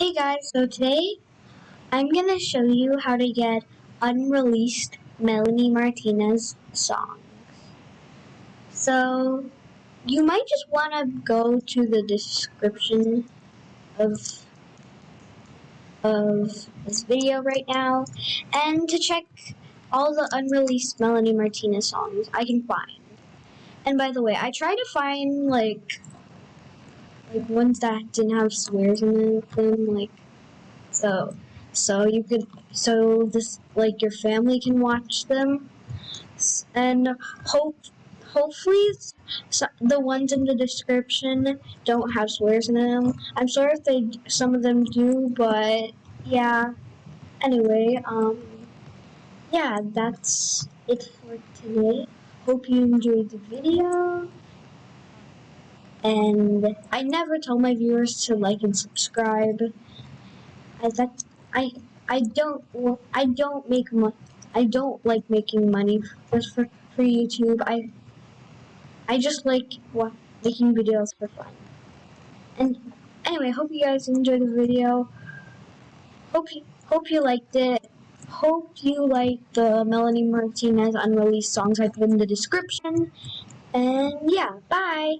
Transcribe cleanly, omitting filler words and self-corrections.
Hey guys, so today I'm gonna show you how to get unreleased Melanie Martinez songs. So you might just wanna go to the description of this video right now and to check all the unreleased Melanie Martinez songs I can find. And by the way, I try to find like ones that didn't have swears in them, so you could like your family can watch them, and hopefully the ones in the description don't have swears in them. I'm sorry if some of them do, but yeah. Anyway, yeah, that's it for today. Hope you enjoyed the video. And I never tell my viewers to like and subscribe. I don't make I don't like making money for YouTube. I just like making videos for fun. And anyway, hope you guys enjoyed the video. Hope you liked it. Hope you like the Melanie Martinez unreleased songs I put in the description. And yeah, bye.